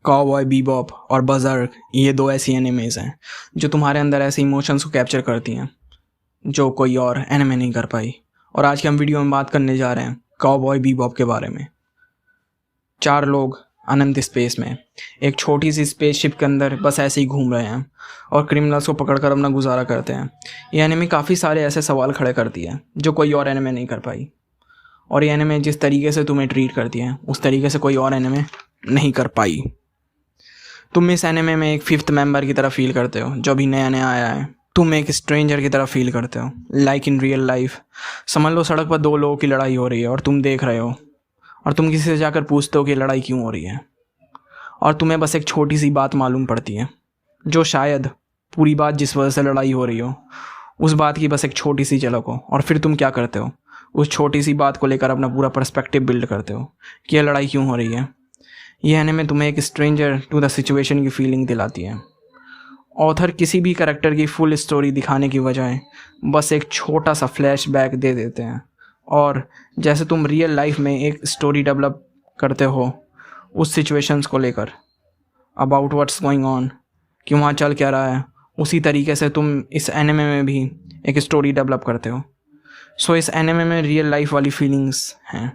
Cowboy Bebop और बर्ज़र्क ये दो ऐसी एनिमेज हैं जो तुम्हारे अंदर ऐसे इमोशंस को कैप्चर करती हैं जो कोई और एनिमे नहीं कर पाई। और आज के हम वीडियो में बात करने जा रहे हैं काउबॉय बीबॉप के बारे में। 4 लोग अनंत स्पेस में एक छोटी सी स्पेसशिप के अंदर बस ऐसे ही घूम रहे हैं और क्रिमिनल्स को पकड़कर अपना गुजारा करते हैं। ये एनिमे काफ़ी सारे ऐसे सवाल खड़े करती है जो कोई और एनिमे नहीं कर पाई। और ये एनिमे जिस तरीके से तुम्हें ट्रीट करती है उस तरीके से कोई और एनिमे नहीं कर पाई। तुम इस एनिमे में एक 5th मेंबर की तरह फील करते हो जो अभी नया नया आया है। तुम एक स्ट्रेंजर की तरह फील करते हो लाइक इन रियल लाइफ। समझ लो सड़क पर 2 लोगों की लड़ाई हो रही है और तुम देख रहे हो और तुम किसी से जाकर पूछते हो कि लड़ाई क्यों हो रही है और तुम्हें बस एक छोटी सी बात मालूम पड़ती है जो शायद पूरी बात जिस वजह से लड़ाई हो रही हो उस बात की बस एक छोटी सी झलक हो। और फिर तुम क्या करते हो, उस छोटी सी बात को लेकर अपना पूरा पर्सपेक्टिव बिल्ड करते हो कि यह लड़ाई क्यों हो रही है। यह एनिमे तुम्हें एक स्ट्रेंजर टू द सिचुएशन की फीलिंग दिलाती है। ऑथर किसी भी कैरेक्टर की फुल स्टोरी दिखाने की बजाय बस एक छोटा सा फ्लैशबैक दे देते हैं और जैसे तुम रियल लाइफ में एक स्टोरी डेवलप करते हो उस सिचुएशंस को लेकर अबाउट व्हाट्स गोइंग ऑन कि वहाँ चल क्या रहा है, उसी तरीके से तुम इस एनिमे में भी एक स्टोरी डेवलप करते हो। सो इस एनिमे में रियल लाइफ वाली फीलिंग्स हैं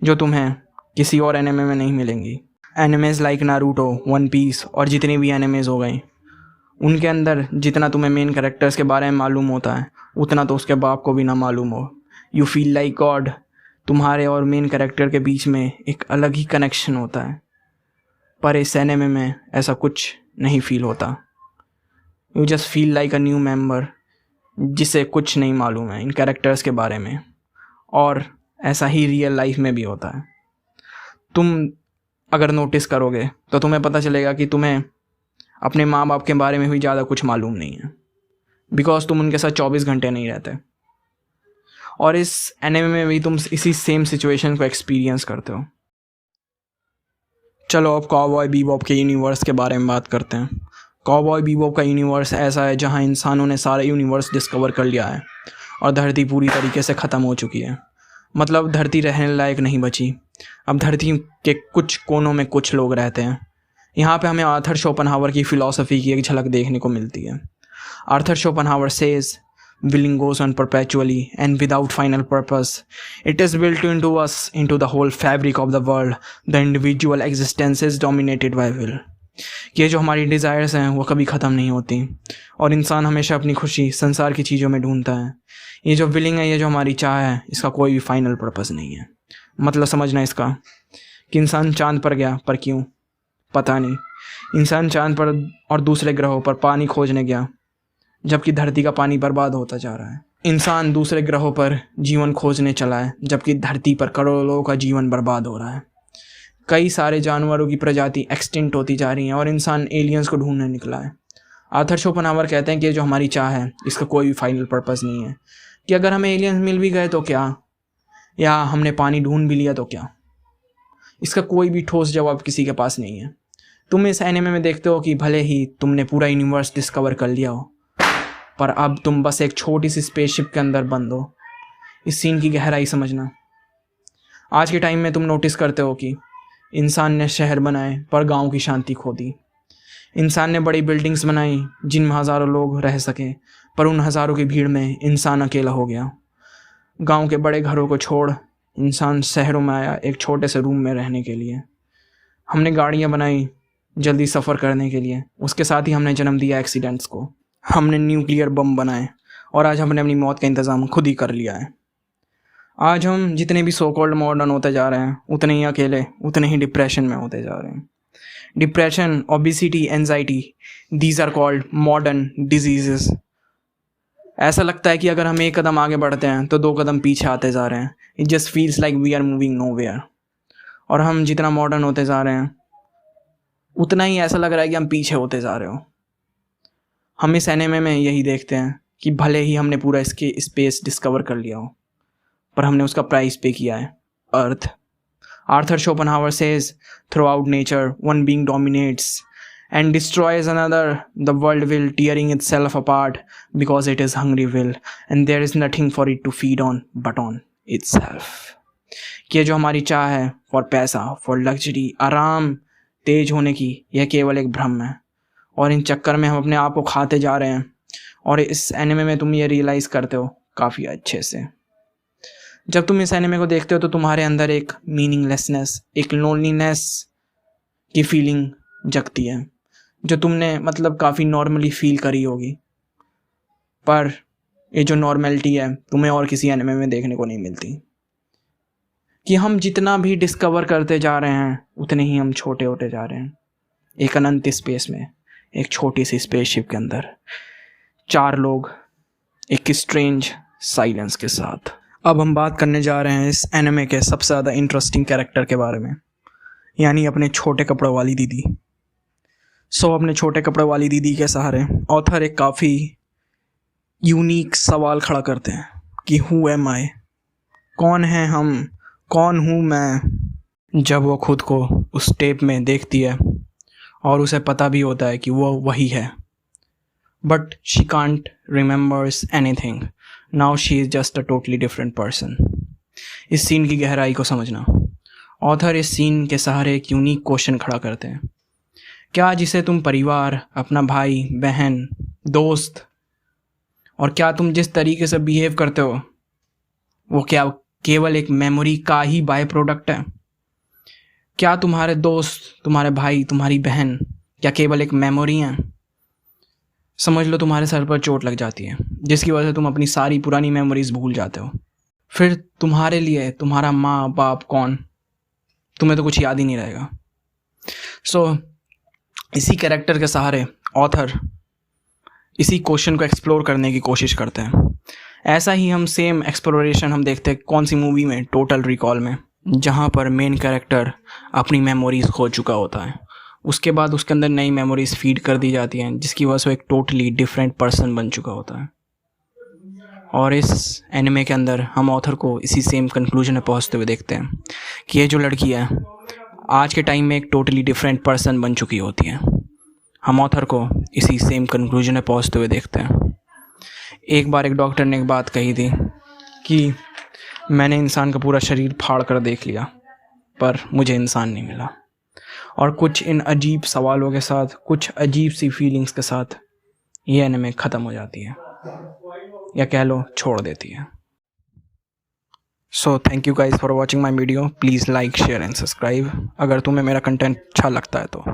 जो तुम्हें किसी और एनिमे में नहीं मिलेंगी। Animes like Naruto, one piece और जितनी भी एनिमेज हो गई उनके अंदर जितना तुम्हें मेन कैरेक्टर्स के बारे में मालूम होता है उतना तो उसके बाप को भी ना मालूम हो। You feel like God. तुम्हारे और मेन कैरेक्टर के बीच में एक अलग ही कनेक्शन होता है, पर इस एनिमे में ऐसा कुछ नहीं फील होता। You just feel like a new member जिसे कुछ नहीं मालूम है इन कैरेक्टर्स के बारे में। और ऐसा ही रियल लाइफ में भी होता है। तुम अगर नोटिस करोगे तो तुम्हें पता चलेगा कि तुम्हें अपने माँ बाप के बारे में भी ज़्यादा कुछ मालूम नहीं है बिकॉज तुम उनके साथ 24 घंटे नहीं रहते। और इस एनिमे में भी तुम इसी सेम सिचुएशन को एक्सपीरियंस करते हो। चलो अब काउबॉय बीबॉप के यूनिवर्स के बारे में बात करते हैं। काउबॉय बीबॉप का यूनिवर्स ऐसा है जहाँ इंसानों ने सारा यूनिवर्स डिस्कवर कर लिया है और धरती पूरी तरीके से ख़त्म हो चुकी है। मतलब धरती रहने लायक नहीं बची। अब धरती के कुछ कोनों में कुछ लोग रहते हैं। यहाँ पे हमें आर्थर शोपेनहावर की फ़िलॉसफी की एक झलक देखने को मिलती है। Arthur Schopenhauer says willing goes on perpetually and without final purpose. It is built into us, into the whole fabric of the world. The individual existence is dominated by will. ये जो हमारी डिज़ायर्स हैं वो कभी ख़त्म नहीं होती और इंसान हमेशा अपनी खुशी संसार की चीज़ों में ढूंढता है। ये जो विलिंग है, ये जो हमारी चाह है, इसका कोई भी फाइनल पर्पस नहीं है। मतलब समझना इसका कि इंसान चांद पर गया, पर क्यों पता नहीं। इंसान चांद पर और दूसरे ग्रहों पर पानी खोजने गया जबकि धरती का पानी बर्बाद होता जा रहा है। इंसान दूसरे ग्रहों पर जीवन खोजने चला है जबकि धरती पर करोड़ों लोगों का जीवन बर्बाद हो रहा है। कई सारे जानवरों की प्रजाति एक्सटिंक्ट होती जा रही हैं और इंसान एलियंस को ढूंढने निकला है। आर्थर शोपेनहावर कहते हैं कि जो हमारी चाह है इसका कोई भी फाइनल पर्पस नहीं है कि अगर हमें एलियंस मिल भी गए तो क्या, या हमने पानी ढूंढ भी लिया तो क्या। इसका कोई भी ठोस जवाब किसी के पास नहीं है। तुम इस एनिमे में देखते हो कि भले ही तुमने पूरा यूनिवर्स डिस्कवर कर लिया हो पर अब तुम बस एक छोटी सी स्पेसशिप के अंदर बंद हो। इस सीन की गहराई समझना। आज के टाइम में तुम नोटिस करते हो कि इंसान ने शहर बनाए पर गांव की शांति खो दी। इंसान ने बड़ी बिल्डिंग्स बनाई जिनमें हज़ारों लोग रह सके पर उन हज़ारों की भीड़ में इंसान अकेला हो गया। गांव के बड़े घरों को छोड़ इंसान शहरों में आया एक छोटे से रूम में रहने के लिए। हमने गाड़ियाँ बनाई जल्दी सफ़र करने के लिए, उसके साथ ही हमने जन्म दिया एक्सीडेंट्स को। हमने न्यूक्लियर बम बनाए और आज हमने अपनी मौत का इंतज़ाम खुद ही कर लिया है। आज हम जितने भी सो कॉल्ड मॉडर्न होते जा रहे हैं उतने ही अकेले, उतने ही डिप्रेशन में होते जा रहे हैं। Depression, obesity, anxiety, these are called modern diseases. ऐसा लगता है कि अगर हम एक कदम आगे बढ़ते हैं तो 2 कदम पीछे आते जा रहे हैं। It just feels like we are moving nowhere. और हम जितना मॉडर्न होते जा रहे हैं उतना ही ऐसा लग रहा है कि हम पीछे होते जा रहे हो। हम इस एनिमे में यही देखते हैं कि भले ही हमने पूरा इसके स्पेस डिस्कवर कर लिया हो पर हमने उसका प्राइस पे किया है, earth. Arthur Schopenhauer says throughout nature one being dominates and destroys another, the world will tearing itself apart because it is hungry will and there is nothing for it to feed on but on itself. कि जो हमारी चाह है for पैसा, for luxury, आराम, तेज होने की यह केवल एक भ्रम है, और इन चक्कर में हम अपने आप को खाते जा रहे हैं। और इस एनिमे में तुम ये रियलाइज़ करते हो काफ़ी अच्छे से। जब तुम इस एनिमे को देखते हो तो तुम्हारे अंदर एक मीनिंगलेसनेस, एक लोनलीनेस की फीलिंग जगती है, जो तुमने मतलब काफ़ी नॉर्मली फील करी होगी। पर ये जो नॉर्मलिटी है तुम्हें और किसी एनिमे में देखने को नहीं मिलती, कि हम जितना भी डिस्कवर करते जा रहे हैं उतने ही हम छोटे होते जा रहे हैं। एक अनंत स्पेस में, एक छोटी सी स्पेसशिप के अंदर 4 लोग एक स्ट्रेंज साइलेंस के साथ। अब हम बात करने जा रहे हैं इस एनिमे के सबसे ज़्यादा इंटरेस्टिंग कैरेक्टर के बारे में, यानी अपने छोटे कपड़ों वाली दीदी। अपने छोटे कपड़ों वाली दीदी के सहारे ऑथर एक काफ़ी यूनिक सवाल खड़ा करते हैं कि हु एम आई, कौन है हम, कौन हूँ मैं। जब वो खुद को उस टेप में देखती है और उसे पता भी होता है कि वो वही है, but she can't remembers anything, now she is just a totally different person. इस सीन की गहराई को समझना, ऑथर इस सीन के सहारे एक यूनिक क्वेश्चन खड़ा करते हैं। क्या जिसे तुम परिवार, अपना भाई बहन, दोस्त, और क्या तुम जिस तरीके से बिहेव करते हो वो क्या केवल एक मेमोरी का ही बाय प्रोडक्ट है? क्या तुम्हारे दोस्त, तुम्हारे भाई, तुम्हारी बहन क्या केवल एक मेमोरी हैं? समझ लो तुम्हारे सर पर चोट लग जाती है जिसकी वजह से तुम अपनी सारी पुरानी मेमोरीज भूल जाते हो। फिर तुम्हारे लिए तुम्हारा माँ बाप कौन, तुम्हें तो कुछ याद ही नहीं रहेगा। इसी कैरेक्टर के सहारे ऑथर इसी क्वेश्चन को एक्सप्लोर करने की कोशिश करते हैं। ऐसा ही हम सेम एक्सप्लोरेशन हम देखते हैं कौन सी मूवी में, टोटल रिकॉल में, जहाँ पर मेन कैरेक्टर अपनी मेमोरीज़ खो चुका होता है। उसके बाद उसके अंदर नई मेमोरीज़ फीड कर दी जाती हैं जिसकी वजह से वो एक टोटली डिफरेंट पर्सन बन चुका होता है। और इस एनिमे के अंदर हम ऑथर को इसी सेम कंक्लूजन में पहुँचते हुए देखते हैं कि ये जो लड़की है आज के टाइम में एक टोटली डिफरेंट पर्सन बन चुकी होती है। हम ऑथर को इसी सेम कंक्लूजन में पहुँचते हुए देखते हैं। एक बार एक डॉक्टर ने एक बात कही थी कि मैंने इंसान का पूरा शरीर फाड़ कर देख लिया पर मुझे इंसान नहीं मिला। और कुछ इन अजीब सवालों के साथ, कुछ अजीब सी फीलिंग्स के साथ ये एनिमे ख़त्म हो जाती है, या कह लो छोड़ देती है। Thank you guys for watching my video. Please like, share and subscribe अगर तुम्हें मेरा कंटेंट अच्छा लगता है तो।